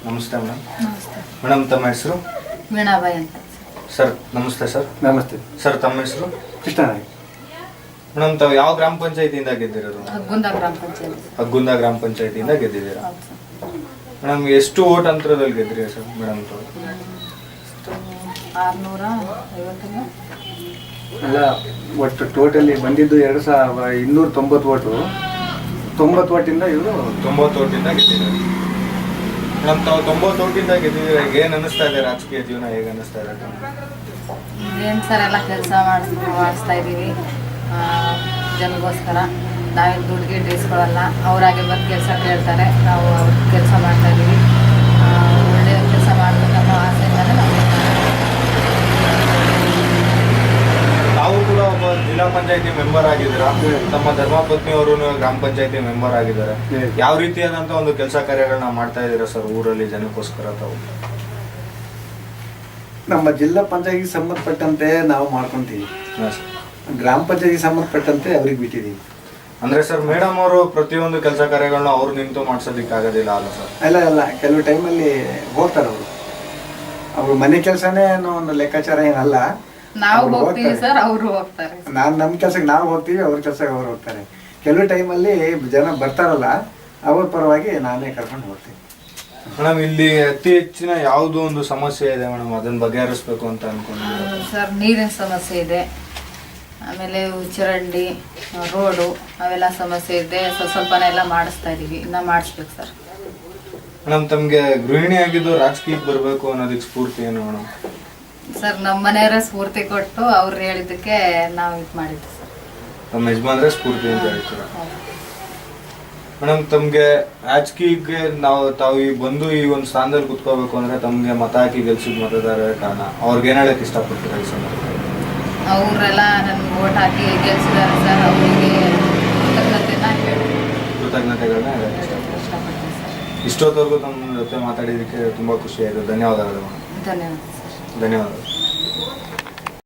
ನಮಸ್ತೆ ಮೇಡಮ್. ನಮಸ್ತೆ ಮೇಡಮ್ ತಮ್ಮ ಹೆಸರು? ವೀಣಾಬಾಯಿ ಅಂತ. ಸರ್ ನಮಸ್ತೆ ಸರ್. ನಮಸ್ತೆ ಸರ್ ತಮ್ಮ ಹೆಸರು? ಕೃಷ್ಣನಾಗಿ. ಮೇಡಮ್ ತಾವು ಯಾವ ಗ್ರಾಮ ಪಂಚಾಯತಿಯಿಂದ ಗೆದ್ದಿರೋದು? ಹಗ್ಗುಂದ ಗ್ರಾಮ ಪಂಚಾಯತ್. ಹಗ್ಗುಂದ ಗ್ರಾಮ ಪಂಚಾಯತಿಯಿಂದ ಗೆದ್ದಿದ್ದೀರಾ? ಹೌದು ಸರ್. ಮೇಡಮ್ ಎಷ್ಟು ಓಟ್ ಅಂತರದಲ್ಲಿ ಗೆದ್ದಿರಿ ಸರ್ ಮೇಡಮ್ ತಾವು? 650 ಅಲ್ಲ, ಒಟ್ಟು ಟೋಟಲಿ ಬಂದಿದ್ದು 2290 ಓಟು. 90 ಓಟಿಂದ ಇವರು 90 ಓಟಿಂದ ಗೆದ್ದಿದ್ದಾರೆ. ಮೇಡಮ್ ತಾವು 90 ಓಟಿಂದ ಗೆದ್ದಿದ್ದೀರಾ, ಏನು ಅನ್ನಿಸ್ತಾ ಇದೆ? ರಾಜಕೀಯ ಜೀವನ ಹೇಗೆ ಅನ್ನಿಸ್ತಾ ಇದೆ? ಏನು ಸರ್, ಎಲ್ಲ ಕೆಲಸ ಮಾಡಿಸ್ತಾ ಇದ್ದೀವಿ ಜನಗೋಸ್ಕರ. ನಾವೇನು ದುಡ್ಡಿಗೆ ಇಸ್ಕೊಳ್ಳಲ್ಲ, ಅವರಾಗೆ ಬಂದು ಕೆಲಸ ಕೇಳ್ತಾರೆ, ನಾವು ಅವ್ರ ಕೆಲಸ ಮಾಡ್ತಾ ಇದ್ದೀವಿ. ಒಳ್ಳೆಯ ಕೆಲಸ ಮಾಡಬೇಕನ್ನೋ ಆಸೆಯಿಂದಲೇ ನಾವು ತಾವು ಕೂಡ ಒಬ್ಬ ಜಿಲ್ಲಾ ಪಂಚಾಯತಿ ಮೆಂಬರ್ ಆಗಿದ್ದೀರಾ, ತಮ್ಮ ಧರ್ಮಪತ್ನಿ ಅವರು ಗ್ರಾಮ ಪಂಚಾಯತಿ ಮೆಂಬರ್ ಆಗಿದ್ದಾರೆ. ಯಾವ ರೀತಿಯಾದಂತ ಒಂದು ಕೆಲಸ ಕಾರ್ಯಗಳನ್ನ ಮಾಡ್ತಾ ಇದ್ದೀರಾ ಸರ್ ಊರಲ್ಲಿ ಜನಕ್ಕೋಸ್ಕರ ತಾವು? ನಮ್ಮ ಜಿಲ್ಲಾ ಪಂಚಾಯತಿಗೆ ಸಂಬಂಧಪಟ್ಟಂತೆ ನಾವು ಮಾಡ್ಕೊಂತೀವಿ, ಹಾಂ ಸರ್. ಗ್ರಾಮ ಪಂಚಾಯತಿಗೆ ಸಂಬಂಧಪಟ್ಟಂತೆ ಅವ್ರಿಗೆ ಬಿಟ್ಟಿದ್ದೀವಿ. ಅಂದ್ರೆ ಸರ್ ಮೇಡಮ್ ಅವರು ಪ್ರತಿಯೊಂದು ಕೆಲಸ ಕಾರ್ಯಗಳನ್ನ ಅವ್ರು ನಿಂತು ಮಾಡ್ಸೋದಿಕ್ಕೆ ಆಗೋದಿಲ್ಲ ಅಲ್ಲ ಸರ್? ಅಲ್ಲ, ಕೆಲವು ಟೈಮಲ್ಲಿ ಹೋಗ್ತಾರೆ ಅವರು ಮನೆ ಕೆಲಸನೇ ಅನ್ನೋ ಒಂದು ಲೆಕ್ಕಾಚಾರ ಏನಲ್ಲ. ನಾವು ಹೋಗ್ತೀವಿ ಸರ್, ಅವರು ಹೋಗ್ತಾರೆ. ನಮ್ಮ ಕೆಲ್ಸಕ್ಕೆ ನಾವು ಹೋಗ್ತೀವಿ, ಅವ್ರ ಕೆಲ್ಸಕ್ಕೆ ಅವ್ರು ಹೋಗ್ತಾರೆ. ಕೆಲವು ಟೈಮಲ್ಲಿ ಜನ ಬರ್ತಾರಲ್ಲ, ಅವ್ರ ಪರವಾಗಿ ನಾನೇ ಕರ್ಕೊಂಡು ಹೋಗ್ತೀನಿ. ಮೇಡಮ್ ಇಲ್ಲಿ ಅತಿ ಹೆಚ್ಚಿನ ಯಾವುದು ಒಂದು ಸಮಸ್ಯೆ ಇದೆ ಮೇಡಮ್, ಅದನ್ನ ಬಗೆಹರಿಸ್ಬೇಕು ಅಂತ ಅನ್ಕೊಂಡಿದ್ದೀರಾ? ಸರ್ ನೀರಿನ ಸಮಸ್ಯೆ ಇದೆ, ಆಮೇಲೆ ಚರಂಡಿ ರೋಡು ಅವೆಲ್ಲ ಸಮಸ್ಯೆ ಇದೆ. ಸ್ವಲ್ಪನೇ ಎಲ್ಲ ಮಾಡಿಸ್ತಾ ಇದ್ದೀವಿ, ಇನ್ನೂ ಮಾಡಿಸ್ಬೇಕು ಸರ್. ಮೇಡಮ್ ತಮಗೆ ಗೃಹಿಣಿ ಆಗಿದ್ದು ರಾಜಕೀಯಕ್ಕೆ ಬರಬೇಕು ಅನ್ನೋದಕ್ಕೆ ಸ್ಫೂರ್ತಿ ಏನು ಮೇಡಮ್? ಸರ್ ನಮ್ಮ ಮನೆಯವರೇ ಸ್ಫೂರ್ತಿ ಕೊಟ್ಟು ಅವ್ರು ಹೇಳಿದ್ದಕ್ಕೆ ನಾವು ಇದು ಮಾಡಿದ್ವಿ ಸರ್. ನಮ್ಮ ಯಜಮಾನ್ರೆ ಸ್ಫೂರ್ತಿ ಅಂತ ಹೇಳ್ತೀರಾ? ಮೇಡಮ್ ತಮಗೆ ರಾಜಕೀಯಕ್ಕೆ ತಾವು ಈ ಬಂದು ಈ ಒಂದು ಸ್ಥಾನದಲ್ಲಿ ಕುತ್ಕೋಬೇಕು ಅಂದ್ರೆ ತಮಗೆ ಮತ ಹಾಕಿ ಗೆಲ್ಸಿದ ಮತದಾರರ ಕಾರಣ ಅವ್ರಿಗೆ ಏನ್ ಹೇಳಕ್ ಇಷ್ಟಪಡ್ತೀರಾ ಈ ಸಂದರ್ಭದಲ್ಲಿ? ಅವರೆಲ್ಲ ನನ್ಗೆ ಓಟ್ ಹಾಕಿ ಗೆಲ್ಸಿದ್ದಾರೆ ಸರ್, ಅವರಿಗೆ ಕೃತಜ್ಞತೆಗಳನ್ನ ಹೇಳಕ್ ಇಷ್ಟಪಡ್ತೀನಿ ಸರ್. ಇಷ್ಟೊತ್ತವರೆಗೂ ತಮ್ಮ ಜೊತೆ ಮಾತಾಡಿದಕ್ಕೆ ತುಂಬಾ ಖುಷಿ ಆಯಿತು. ಧನ್ಯವಾದಗಳು ಮೇಡಮ್. ಧನ್ಯವಾದ. ಧನ್ಯವಾದಗಳು.